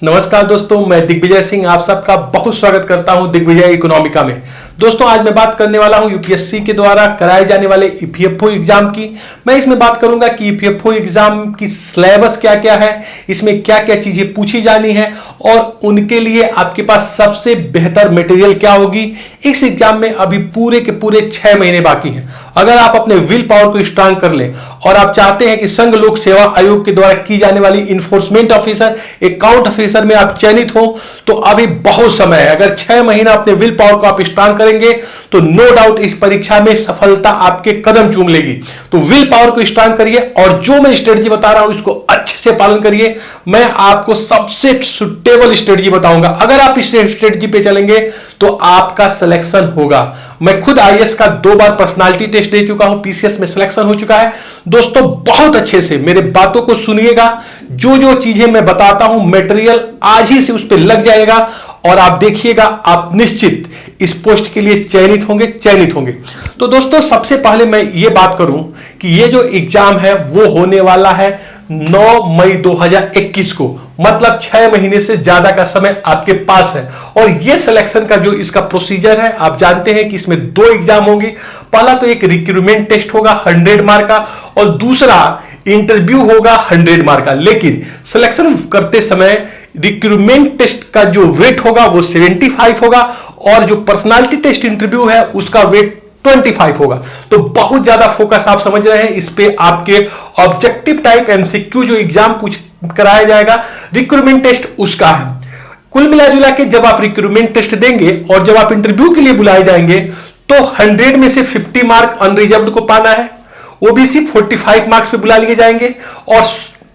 नमस्कार दोस्तों, मैं दिग्विजय सिंह आप सबका बहुत स्वागत करता हूं दिग्विजय इकोनॉमिका में। दोस्तों आज मैं बात करने वाला हूं यूपीएससी के द्वारा कराए जाने वाले ईपीएफओ एग्जाम की। मैं इसमें बात करूंगा कि ईपीएफओ एग्जाम की सिलेबस क्या क्या है, इसमें क्या क्या चीजें पूछी जानी है और उनके लिए आपके पास सबसे बेहतर मटेरियल क्या होगी। इस एग्जाम में अभी पूरे के पूरे 6 महीने बाकी हैं। अगर आप अपने विल पावर को स्ट्रांग कर लें और आप चाहते हैं कि संघ लोक सेवा आयोग के द्वारा की जाने वाली इन्फोर्समेंट ऑफिसर, अकाउंट ऑफिसर में आप चयनित हो, तो अभी बहुत समय है। अगर 6 महीना अपने विल पावर को आप स्ट्रांग करेंगे तो नो डाउट इस परीक्षा में सफलता आपके कदम चूम लेगी। तो विल पावर को स्ट्रांग करिए और जो मैं स्ट्रेटजी बता रहा हूं इसको अच्छे से पालन करिए। मैं आपको सबसे सुटेबल स्ट्रेटजी बताऊंगा। अगर आप इस स्ट्रेटजी पे चलेंगे तो आपका सिलेक्शन होगा। मैं खुद आईएएस का 2 बार पर्सनालिटी टेस्ट दे चुका हूं, पीसीएस में सिलेक्शन हो चुका है। दोस्तों बहुत अच्छे से मेरे बातों को सुनिएगा। जो जो चीजें मैं बताता हूं मटेरियल आज ही से उस पर लग जाएगा और आप देखिएगा आप निश्चित इस पोस्ट के लिए चयनित होंगे। तो दोस्तों सबसे पहले मैं ये बात करूं कि ये जो एग्जाम है वो होने वाला है 9 मई 2021 को, मतलब 6 महीने से ज्यादा का समय आपके पास है। और ये सिलेक्शन का जो इसका प्रोसीजर है आप जानते हैं कि इसमें 2 एग्जाम होंगे। पहला तो एक रिक्रूटमेंट टेस्ट होगा 100 मार्क का और दूसरा इंटरव्यू होगा 100 मार्क का। लेकिन सिलेक्शन करते समय रिक्रूटमेंट टेस्ट का जो वेट होगा वो 75 होगा और जो पर्सनालिटी टेस्ट इंटरव्यू है उसका वेट 25 होगा। तो बहुत ज्यादा फोकस आप समझ रहे हैं इस पे। आपके ऑब्जेक्टिव टाइप एमसीक्यू जो एग्जाम कराया जाएगा रिक्रूटमेंट टेस्ट उसका है। कुल मिलाजुला के जब आप रिक्रूटमेंट टेस्ट देंगे और जब आप इंटरव्यू के लिए बुलाए जाएंगे तो 100 में से 50 मार्क अनरिजर्व्ड को पाना है, ओबीसी 45 मार्क्स पे बुला लिए जाएंगे और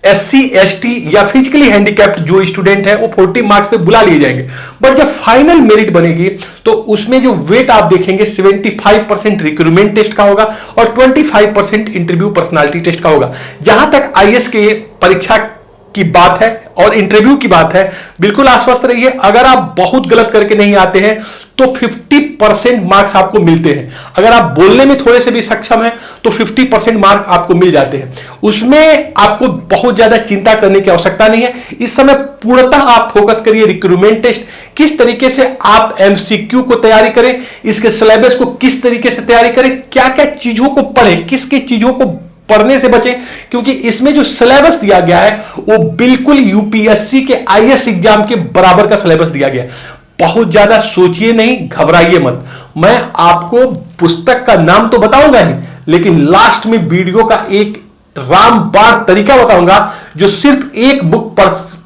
एससी एसटी या फिजिकली हैंडीकैप्ड जो स्टूडेंट है वो 40 मार्क्स पे बुला लिए जाएंगे। बट जब फाइनल मेरिट बनेगी तो उसमें जो वेट आप देखेंगे 75% रिक्रूटमेंट टेस्ट का होगा और 25% इंटरव्यू पर्सनालिटी टेस्ट का होगा। जहां तक आईएएस के परीक्षा की बात है और इंटरव्यू की बात है, बिल्कुल आश्वस्त रहिए। अगर आप बहुत गलत करके नहीं आते हैं तो 50% मार्क्स आपको मिलते हैं। अगर आप बोलने में थोड़े से भी सक्षम हैं तो 50% मार्क आपको मिल जाते हैं। उसमें आपको बहुत ज्यादा चिंता करने की आवश्यकता नहीं है। इस समय पूर्णतः आप फोकस करिए रिक्रूटमेंट टेस्ट, किस तरीके से आप एमसीक्यू को तैयारी करें, इसके सिलेबस को किस तरीके से तैयारी करें, क्या क्या चीजों को पढ़ें, किस किस चीजों को पढ़ने से बचें, क्योंकि इसमें जो सिलेबस दिया गया है वो बिल्कुल यूपीएससी के आईएएस एग्जाम के बराबर का सिलेबस दिया गया है। बहुत ज्यादा सोचिए नहीं, घबराइए मत। मैं आपको पुस्तक का नाम तो बताऊंगा ही, लेकिन लास्ट में वीडियो का एक रामबाण तरीका बताऊंगा जो सिर्फ एक बुक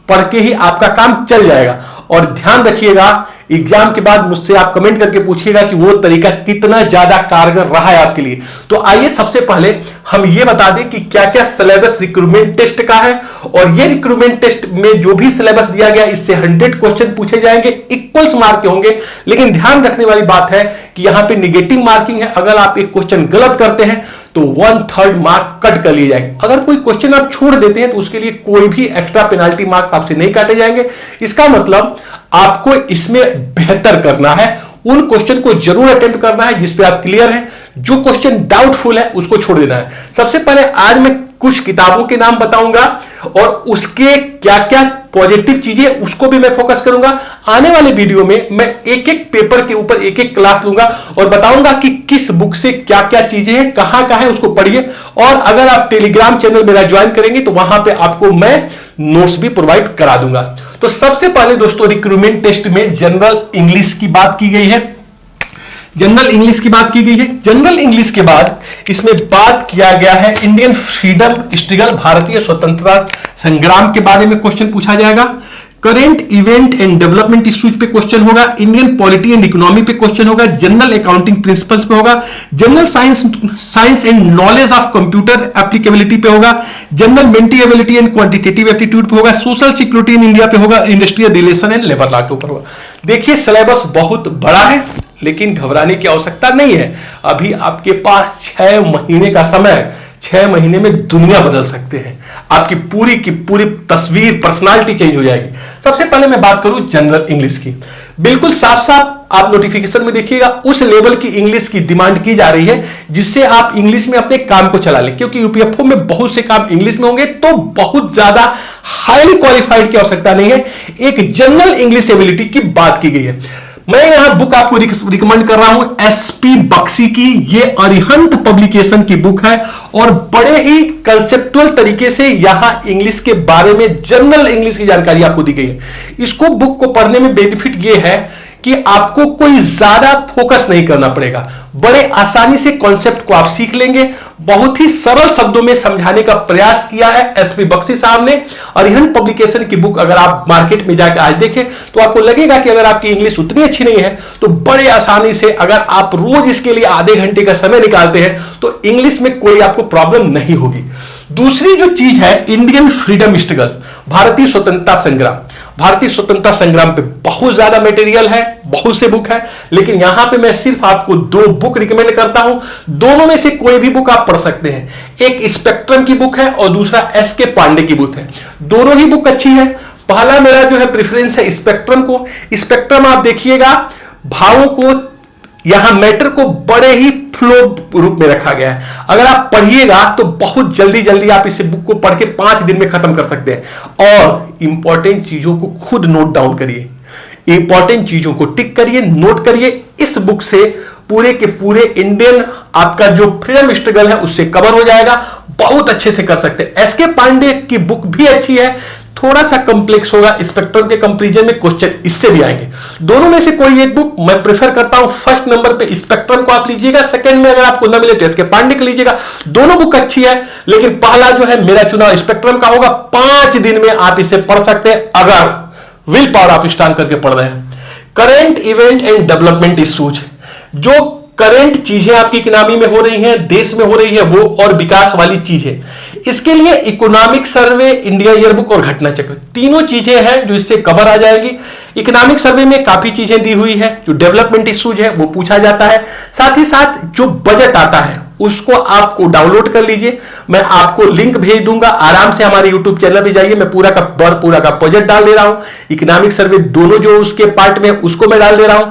पढ़ के ही आपका काम चल जाएगा। और ध्यान रखिएगा एग्जाम के बाद मुझसे आप कमेंट करके पूछिएगा कि वो तरीका कितना ज्यादा कारगर रहा है आपके लिए। तो आइए सबसे पहले हम ये बता दें कि क्या क्या सिलेबस रिक्रूटमेंट टेस्ट का है। और ये रिक्रूटमेंट टेस्ट में जो भी सिलेबस दिया गया इससे 100 क्वेश्चन पूछे जाएंगे, इक्वल्स मार्क के होंगे। लेकिन ध्यान रखने वाली बात है कि यहां पे निगेटिव मार्किंग है। अगर आप एक क्वेश्चन गलत करते हैं तो 1/3 मार्क कट कर लिए जाएंगे। अगर कोई क्वेश्चन आप छोड़ देते हैं तो उसके लिए कोई भी एक्स्ट्रा पेनाल्टी मार्क्स आपसे नहीं काटे जाएंगे। इसका मतलब आपको इसमें बेहतर करना है, उन क्वेश्चन को जरूर अटेम्प्ट करना है जिस पे आप क्लियर हैं। जो क्वेश्चन डाउटफुल है उसको छोड़ देना है। सबसे पहले आज मैं कुछ किताबों के नाम बताऊंगा और उसके क्या क्या पॉजिटिव चीजें उसको भी मैं फोकस करूंगा। आने वाले वीडियो में मैं एक एक पेपर के ऊपर एक एक क्लास लूंगा और बताऊंगा कि किस बुक से क्या क्या चीजें हैं, कहां कहां है उसको पढ़िए। और अगर आप टेलीग्राम चैनल मेरा ज्वाइन करेंगे तो वहां पे आपको मैं नोट्स भी प्रोवाइड करा दूंगा। तो सबसे पहले दोस्तों रिक्रूटमेंट टेस्ट में जनरल इंग्लिश की बात की गई है। जनरल इंग्लिश के बाद इसमें बात किया गया है इंडियन फ्रीडम स्ट्रगल, भारतीय स्वतंत्रता संग्राम के बारे में क्वेश्चन पूछा जाएगा। Current event and development issues पे क्वेश्चन होगा। इंडियन पॉलिटी एंड इकोनॉमी पे क्वेश्चन होगा। जनरल अकाउंटिंग प्रिंसिपल्स पे होगा। General science and knowledge of computer applicability पे होगा। General maintainability and quantitative aptitude पे होगा। सोशल सिक्योरिटी इन इंडिया पे होगा। Industrial relation and labour law के ऊपर होगा। देखिए सिलेबस बहुत बड़ा है लेकिन घबराने की आवश्यकता नहीं है। अभी आपके पास 6 महीने का समय है। 6 महीने में दुनिया बदल सकते हैं। आपकी पूरी की पूरी तस्वीर, पर्सनालिटी चेंज हो जाएगी। सबसे पहले मैं बात करूं जनरल इंग्लिश की। बिल्कुल साफ साफ आप नोटिफिकेशन में देखिएगा उस लेवल की इंग्लिश की डिमांड की जा रही है जिससे आप इंग्लिश में अपने काम को चला लें, क्योंकि यूपीएफओ में बहुत से काम इंग्लिश में होंगे, तो बहुत ज्यादा हाईली क्वालिफाइड की आवश्यकता नहीं है, एक जनरल इंग्लिश एबिलिटी की बात की गई है। मैं यहां बुक आपको रिकमेंड कर रहा हूं एसपी बक्सी की, ये अरिहंत पब्लिकेशन की बुक है और बड़े ही कंसेप्चुअल तरीके से यहां इंग्लिश के बारे में जनरल इंग्लिश की जानकारी आपको दी गई है। इसको बुक को पढ़ने में बेनिफिट ये है कि आपको कोई ज्यादा फोकस नहीं करना पड़ेगा, बड़े आसानी से कॉन्सेप्ट को आप सीख लेंगे। बहुत ही सरल शब्दों में समझाने का प्रयास किया है एसपी बक्सी साहब ने। अरिहंत पब्लिकेशन की बुक अगर आप मार्केट में जाकर आज देखें तो आपको लगेगा कि अगर आपकी इंग्लिश उतनी अच्छी नहीं है तो बड़े आसानी से अगर आप रोज इसके लिए आधे घंटे का समय निकालते हैं तो इंग्लिश में कोई आपको प्रॉब्लम नहीं होगी। दूसरी जो चीज है इंडियन फ्रीडम स्ट्रगल, भारतीय स्वतंत्रता संग्राम। भारतीय स्वतंत्रता संग्राम पे बहुत ज्यादा मटेरियल है, बहुत से बुक है, लेकिन यहां पे मैं सिर्फ आपको 2 बुक रिकमेंड करता हूं। दोनों में से कोई भी बुक आप पढ़ सकते हैं। एक स्पेक्ट्रम की बुक है और दूसरा एसके पांडे की बुक है। दोनों ही बुक अच्छी है। पहला मेरा जो है प्रेफरेंस है स्पेक्ट्रम को। स्पेक्ट्रम आप देखिएगा भावों को, यहां मैटर को बड़े ही फ्लो रूप में रखा गया है। अगर आप पढ़िएगा तो बहुत जल्दी जल्दी आप इस बुक को पढ़ के 5 दिन में खत्म कर सकते हैं। और इंपॉर्टेंट चीजों को खुद नोट डाउन करिए, इंपॉर्टेंट चीजों को टिक करिए, नोट करिए। इस बुक से पूरे के पूरे इंडियन आपका जो फ्रीडम स्ट्रगल है उससे कवर हो जाएगा, बहुत अच्छे से कर सकते हैं। एसके पांडे की बुक भी अच्छी है, थोड़ा सा कंप्लेक्स होगा, स्पेक्ट्रम के कंपैरिजन में क्वेश्चन इससे भी आएंगे। दोनों में से कोई एक बुक मैं प्रेफर करता हूं। फर्स्ट नंबर पे स्पेक्ट्रम को आप लीजिएगा, सेकंड में अगर आपको ना मिले तो एसके पांडे को लीजिएगा। दोनों बुक अच्छी है, लेकिन पहला जो है मेरा चुनाव स्पेक्ट्रम का होगा। 5 दिन में आप इसे पढ़ सकते हैं अगर विल पावर आप स्ट्रांग करके पढ़ रहे हैं। Current event and development issues, जो करंट चीजें आपकी इकोनॉमी में हो रही हैं, देश में हो रही है, वो और विकास वाली चीजें, इसके लिए इकोनॉमिक सर्वे, इंडिया ईयरबुक और घटना चक्र, तीनों चीजें हैं जो इससे कवर आ जाएगी। इकोनॉमिक सर्वे में काफी चीजें दी हुई है, जो डेवलपमेंट इश्यूज है वो पूछा जाता है। साथ ही साथ जो बजट आता है उसको आपको डाउनलोड कर लीजिए, मैं आपको लिंक भेज दूंगा, आराम से हमारे यूट्यूब चैनल पे जाइए, मैं पूरा का बजट डाल दे रहा हूं। इकोनॉमिक सर्वे दोनों जो उसके पार्ट में उसको मैं डाल दे रहा हूं।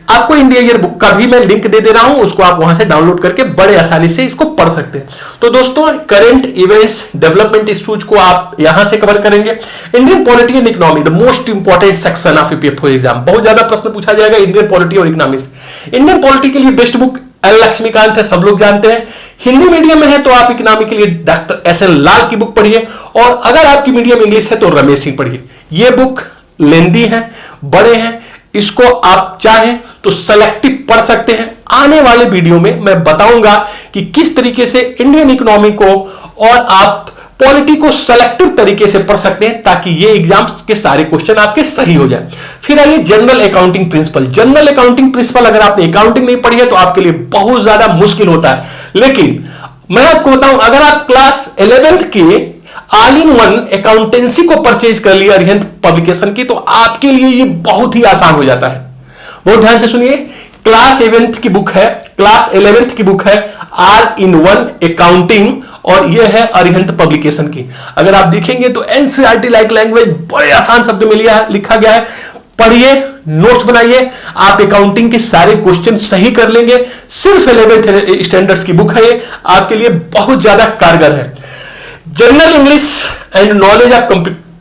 आपको इंडिया ईयर बुक का भी मैं लिंक दे रहा हूं, उसको आप वहां से डाउनलोड करके बड़े आसानी से इसको पढ़ सकते हैं। तो दोस्तों करंट इवेंट्स, डेवलपमेंट इश्यूज को आप यहां से कवर करेंगे। Indian polity and economy, the most important section of यूपीएफओ एग्जाम, बहुत ज्यादा प्रश्न पूछा जाएगा इंडियन पॉलिटी और इकोनॉमिक्स। इंडियन पॉलिटी के लिए बेस्ट बुक एल लक्ष्मीकांत है, सब लोग जानते हैं। हिंदी मीडियम में है तो आप इकोनॉमी के लिए डॉक्टर एस.एन. लाल की बुक पढ़िए, और अगर आपकी मीडियम इंग्लिश है तो रमेश सिंह पढ़िए। ये बुक लेंदी है, बड़े हैं, इसको आप चाहें तो सेलेक्टिव पढ़ सकते हैं। आने वाले वीडियो में मैं बताऊंगा कि किस तरीके से इंडियन इकोनॉमी को और आप पॉलिटी को सेलेक्टिव तरीके से पढ़ सकते हैं, ताकि ये एग्जाम्स के सारे क्वेश्चन आपके सही हो जाए। फिर आइए general accounting principle. General accounting principle अगर आपने अकाउंटिंग नहीं पढ़ी है तो आपके लिए बहुत ज्यादा मुश्किल होता है, लेकिन मैं आपको बताऊं अगर आप क्लास 11th के ऑल इन वन अकाउंटेंसी को परचेज कर लिया अरिहंत पब्लिकेशन की, तो आपके लिए ये बहुत ही आसान हो जाता है। बहुत ध्यान से सुनिए, क्लास 11th की बुक है, क्लास 11th की बुक है ऑल इन वन अकाउंटिंग, और यह है अरिहंत पब्लिकेशन की। अगर आप देखेंगे तो एनसीईआरटी लाइक लैंग्वेज बड़े आसान शब्द में लिखा गया है। पढ़िए, नोट्स बनाइए, आप अकाउंटिंग के सारे क्वेश्चन सही कर लेंगे। सिर्फ 11th स्टैंडर्ड्स की बुक है, ये आपके लिए बहुत ज्यादा कारगर है। General English and knowledge of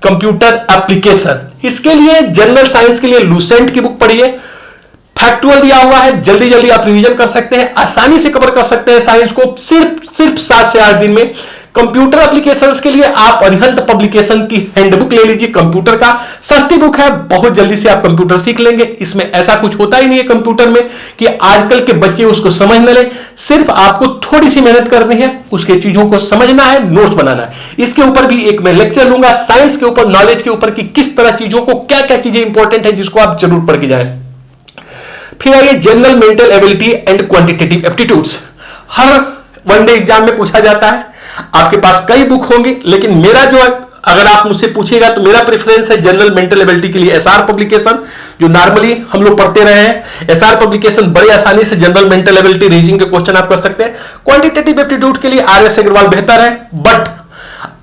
computer application, इसके लिए जनरल साइंस के लिए लूसेंट की बुक पढ़िए। फैक्टुअल दिया हुआ है, जल्दी जल्दी आप रिवीजन कर सकते हैं, आसानी से कवर कर सकते हैं साइंस को सिर्फ 7 से 8 दिन में। कंप्यूटर एप्लीकेशंस के लिए आप अरिहंत पब्लिकेशन की हैंडबुक ले लीजिए, कंप्यूटर का सस्ती बुक है, बहुत जल्दी से आप कंप्यूटर सीख लेंगे। इसमें ऐसा कुछ होता ही नहीं है कंप्यूटर में कि आजकल के बच्चे उसको समझ न ले, सिर्फ आपको थोड़ी सी मेहनत करनी है, उसके चीजों को समझना है, नोट्स बनाना है। इसके ऊपर भी एक मैं लेक्चर लूंगा साइंस के ऊपर, नॉलेज के ऊपर, कि किस तरह चीजों को क्या क्या चीजें इंपॉर्टेंट है जिसको आप जरूर पढ़ के जाएं। फिर आइए general mental ability and quantitative aptitudes, her one day exam में पूछा जाता है। आपके पास कई बुक होंगी, लेकिन मेरा जो अगर आप मुझसे पूछेगा तो मेरा प्रेफरेंस है जनरल मेंटल एबिलिटी के लिए एसआर पब्लिकेशन, जो नॉर्मली हम लोग पढ़ते रहे हैं। एसआर पब्लिकेशन बड़ी आसानी से जनरल मेंटल एबिलिटी, रीजनिंग के क्वेश्चन आप कर सकते हैं। क्वांटिटेटिव एप्टीट्यूड के लिए आर.एस. अग्रवाल बेहतर है, बट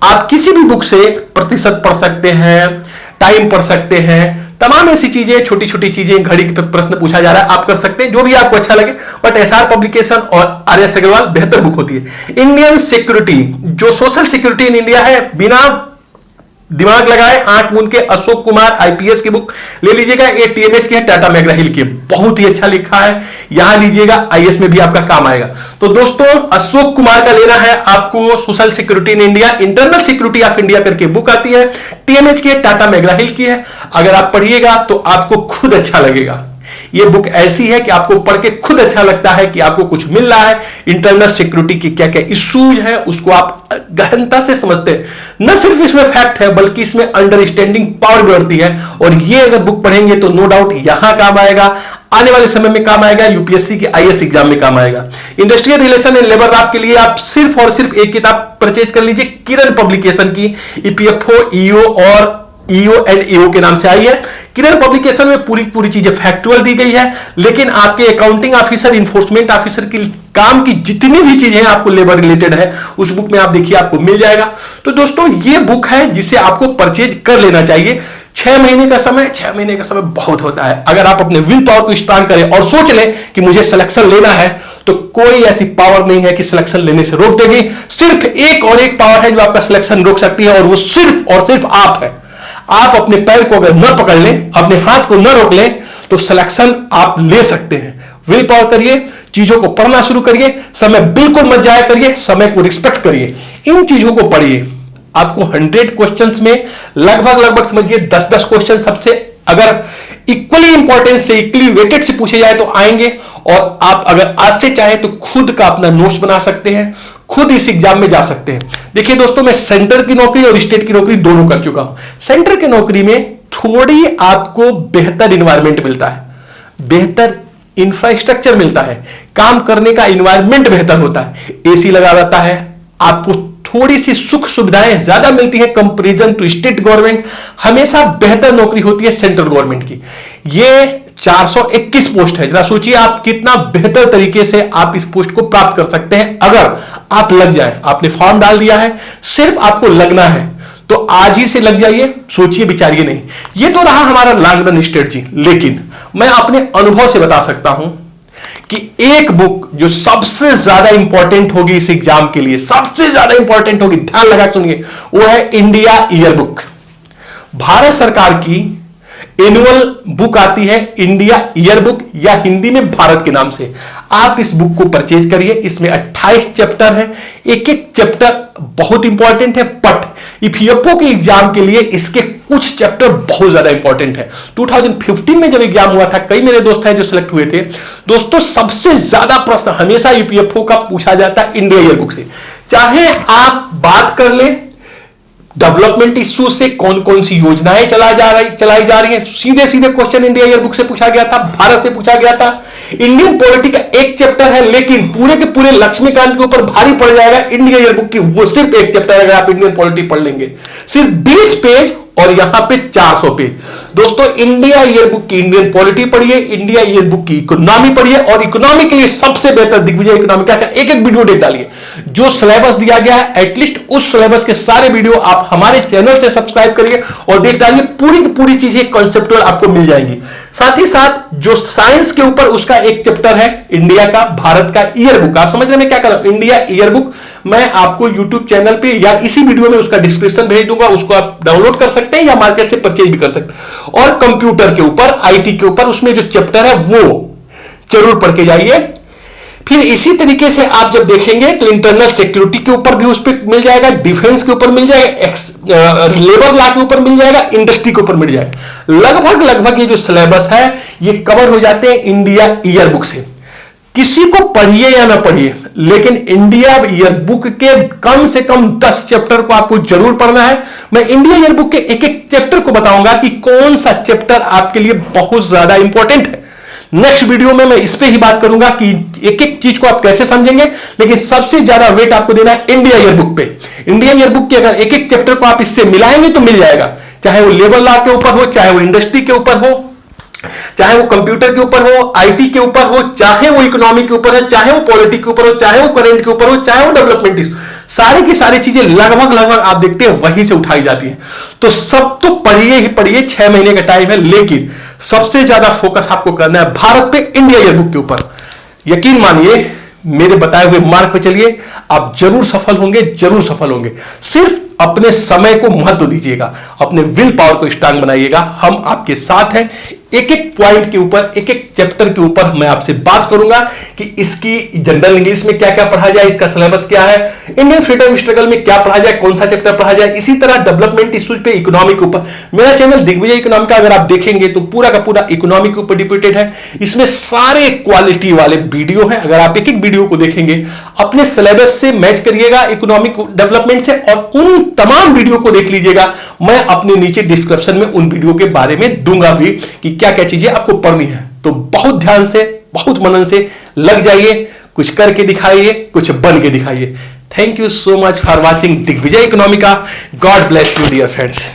आप किसी भी बुक से प्रतिशत पढ़ सकते हैं, टाइम पढ़ सकते हैं, तमाम ऐसी चीजें, छोटी छोटी चीजें, घड़ी पे प्रश्न पूछा जा रहा है, आप कर सकते हैं जो भी आपको अच्छा लगे। बट एसआर पब्लिकेशन और आर.एस. अग्रवाल बेहतर बुक होती है। इंडियन सिक्योरिटी, जो सोशल सिक्योरिटी इन इंडिया है, बिना दिमाग लगाए आंख मूंद के अशोक कुमार आईपीएस की बुक ले लीजिएगा। ये टीएमएच की है, टाटा मैकग्रा हिल की, बहुत ही अच्छा लिखा है, यहां लीजिएगा, आईएएस में भी आपका काम आएगा। तो दोस्तों अशोक कुमार का लेना है आपको, social security in India, internal security of India करके बुक आती है, टीएमएच की है, टाटा मैकग्रा हिल की है। अगर आप पढ़िएगा तो आपको खुद अच्छा लगेगा। ये बुक ऐसी है कि आपको पढ़ के खुद अच्छा लगता है कि आपको कुछ मिल रहा है, इंटरनल सिक्योरिटी की क्या क्या इश्यूज है उसको आप गहनता से समझते हैं। न सिर्फ इसमें फैक्ट है बल्कि इसमें अंडरस्टैंडिंग पावर भी बढ़ती है, और ये अगर बुक पढ़ेंगे तो नो डाउट यहां काम आएगा, आने वाले समय में काम आएगा, यूपीएससी के आईएएस एग्जाम में काम आएगा। Industrial relation and labour law के लिए आप सिर्फ और सिर्फ एक किताब परचेज कर लीजिए, किरण पब्लिकेशन की, ईपीएफओ, ईओ और ईओ एंड ईओ के नाम से आई है। किरण पब्लिकेशन में पूरी चीजें फैक्चुअल दी गई है, लेकिन आपके अकाउंटिंग ऑफिसर, इन्फोर्समेंट ऑफिसर की काम की जितनी भी चीजें आपको लेबर रिलेटेड है उस बुक में आप देखिए आपको मिल जाएगा। तो दोस्तों ये बुक है जिसे आपको परचेज कर लेना चाहिए। 6 महीने का समय, 6 महीने का समय बहुत होता है। अगर आप अपने विल पावर को स्ट्रांग करें और सोच लें कि मुझे सिलेक्शन लेना है, तो कोई ऐसी पावर नहीं है कि सिलेक्शन लेने से रोक देगी। सिर्फ एक और एक पावर है जो आपका सिलेक्शन रोक सकती है, और वो सिर्फ और सिर्फ आप है। आप अपने पैर को अगर न पकड़ लें, अपने हाथ को न रोक लें, तो सिलेक्शन आप ले सकते हैं। विल पावर करिए, चीजों को पढ़ना शुरू करिए, समय बिल्कुल मत जाया करिए, समय को रिस्पेक्ट करिए, इन चीजों को पढ़िए। आपको 100 क्वेश्चंस में लगभग समझिए 10-10 क्वेश्चन सबसे अगर इक्वली इंपॉर्टेंस से, इक्वली वेटेड से पूछे जाए तो आएंगे। और आप अगर आज से चाहे तो खुद का अपना नोट्स बना सकते हैं, खुद इस एग्जाम में जा सकते हैं। देखिए दोस्तों, मैं सेंटर की नौकरी और स्टेट की नौकरी दोनों कर चुका हूं। सेंटर की नौकरी में थोड़ी आपको बेहतर इन्वायरमेंट मिलता है, बेहतर इंफ्रास्ट्रक्चर मिलता है, काम करने का इन्वायरमेंट बेहतर होता है, एसी लगा रहता है, आपको थोड़ी सी सुख सुविधाएं ज्यादा मिलती है कंपैरिजन टू स्टेट गवर्नमेंट। हमेशा बेहतर नौकरी होती है सेंट्रल गवर्नमेंट की। ये 421 पोस्ट है, जरा सोचिए आप कितना बेहतर तरीके से आप इस पोस्ट को प्राप्त कर सकते हैं अगर आप लग जाएं। आपने फॉर्म डाल दिया है, सिर्फ आपको लगना है, तो आज ही से लग जाइए, सोचिए विचारिए नहीं। ये तो रहा हमारा लॉन्ग रन स्ट्रेटजी, लेकिन मैं अपने अनुभव से बता सकता हूं कि एक बुक जो सबसे ज्यादा इंपॉर्टेंट होगी इस एग्जाम के लिए, सबसे ज्यादा इंपॉर्टेंट होगी, ध्यान लगा सुनिए, वो है इंडिया ईयर बुक। भारत सरकार की एनुअल बुक आती है इंडिया ईयर बुक, या हिंदी में भारत के नाम से। आप इस बुक को परचेज करिए। इसमें 28 चैप्टर है, एक एक चैप्टर बहुत इंपॉर्टेंट है। बट ईपीएफओ के एग्जाम के लिए इसके कुछ चैप्टर बहुत ज्यादा इंपॉर्टेंट है। 2015 में जब एग्जाम हुआ था, कई मेरे दोस्त हैं जो सिलेक्ट हुए थे। दोस्तों सबसे ज्यादा प्रश्न हमेशा ईपीएफओ का पूछा जाता है इंडिया ईयर बुक से। चाहे आप बात कर लें डेवलपमेंट इश्यू से, कौन कौन सी योजनाएं चलाई जा रही हैं, सीधे सीधे क्वेश्चन इंडिया ईयर बुक से पूछा गया था, भारत से पूछा गया था। इंडियन पॉलिटी का एक चैप्टर है, लेकिन पूरे के पूरे लक्ष्मीकांत के ऊपर भारी पड़ जाएगा इंडिया ईयर बुक की, वो सिर्फ एक चैप्टर है। अगर आप इंडियन पॉलिटी पढ़ लेंगे, सिर्फ 20 पेज और यहां पे 400 पेज। दोस्तों इंडिया ईयर बुक की इंडियन पॉलिटी पढ़िए, इंडिया ईयर बुक की इकोनॉमी पढ़िए, और इकोनॉमी के लिए सबसे बेहतर दिग्विजय इकोनॉमी का एक एक वीडियो देख डालिए। जो सिलेबस दिया गया है, एटलीस्ट उस सिलेबस के सारे वीडियो आप हमारे चैनल से सब्सक्राइब करिए और देख डालिए, पूरी की पूरी चीजें कंसेप्चुअल आपको मिल जाएंगी। साथ ही साथ जो साइंस के ऊपर उसका एक चैप्टर है इंडिया का, भारत का ईयर बुक। आप समझ रहे हैं मैं क्या कर रहा हूं? इंडिया ईयर बुक मैं आपको यूट्यूब चैनल पे या इसी वीडियो में उसका डिस्क्रिप्शन भेज दूंगा, उसको आप डाउनलोड कर सकते हैं या मार्केट से परचेज भी कर सकते हैं। और कंप्यूटर के ऊपर, आईटी के ऊपर, उसमें जो चैप्टर है वो जरूर पढ़ के जाइए। फिर इसी तरीके से आप जब देखेंगे तो इंटरनल सिक्योरिटी के ऊपर भी उस पर मिल जाएगा, डिफेंस के ऊपर मिल जाएगा, लेबर लॉ के ऊपर मिल जाएगा, इंडस्ट्री के ऊपर मिल जाएगा। लगभग ये जो सिलेबस है ये कवर हो जाते हैं इंडिया ईयर बुक से। किसी को पढ़िए या ना पढ़िए, लेकिन इंडिया ईयर बुक के कम से कम 10 चैप्टर को आपको जरूर पढ़ना है। मैं इंडिया ईयर बुक के एक एक चैप्टर को बताऊंगा कि कौन सा चैप्टर आपके लिए बहुत ज्यादा इंपॉर्टेंट है। नेक्स्ट वीडियो में मैं इस पे ही बात करूंगा कि एक एक चीज को आप कैसे समझेंगे, लेकिन सबसे ज्यादा वेट आपको देना है इंडिया ईयर बुक पे। इंडिया ईयर बुक के अगर एक एक चैप्टर को आप इससे मिलाएंगे तो मिल जाएगा, चाहे वो लेबर लॉ के ऊपर हो, चाहे वो इंडस्ट्री के ऊपर हो, चाहे वो कंप्यूटर के ऊपर हो, आईटी के ऊपर हो, चाहे वो इकोनॉमी के ऊपर हो, चाहे वो पॉलिटिक्स के ऊपर हो, चाहे वो करंट के ऊपर हो, चाहे वो डेवलपमेंट, सारी की सारी चीजें लगभग आप देखते हैं वहीं से उठाई जाती हैं। तो सब तो पढ़िए ही पढ़िए, 6 महीने का टाइम है, लेकिन सबसे ज्यादा फोकस आपको करना है भारत पे, इंडिया ईयरबुक के ऊपर। यकीन मानिए, मेरे बताए हुए मार्ग पे चलिए, आप जरूर सफल होंगे, जरूर सफल होंगे। सिर्फ अपने समय को महत्व दीजिएगा, अपने विल पावर को स्ट्रांग बनाइएगा। हम आपके साथ हैं। एक एक पॉइंट के ऊपर, एक एक चैप्टर के ऊपर मैं आपसे बात करूंगा कि इसकी जनरल इंग्लिश में क्या क्या पढ़ा जाए, इसका सिलेबस क्या है, इंडियन फ्रीडम स्ट्रगल में क्या पढ़ा जाए, कौन सा चैप्टर पढ़ा जाए, इसी तरह डेवलपमेंट इश्यूज पे, इकोनॉमी के ऊपर। मेरा चैनल दिग्विजय इकोनॉमी का अगर आप देखेंगे तो पूरा का पूरा इकोनॉमी के ऊपर डिपेंडेड है। इसमें सारे क्वालिटी वाले वीडियो हैं। अगर आप एक एक वीडियो को देखेंगे, अपने सिलेबस से मैच करिएगा, इकोनॉमिक डेवलपमेंट से, और उन तमाम वीडियो को देख लीजिएगा। मैं अपने नीचे डिस्क्रिप्शन में उन वीडियो के बारे में दूंगा भी कि क्या क्या चीजें आपको पढ़नी है। तो बहुत ध्यान से, बहुत मनन से लग जाइए, कुछ करके दिखाइए, कुछ बन के दिखाइए। Thank you so much for watching Digvijay economy का। God bless you dear friends.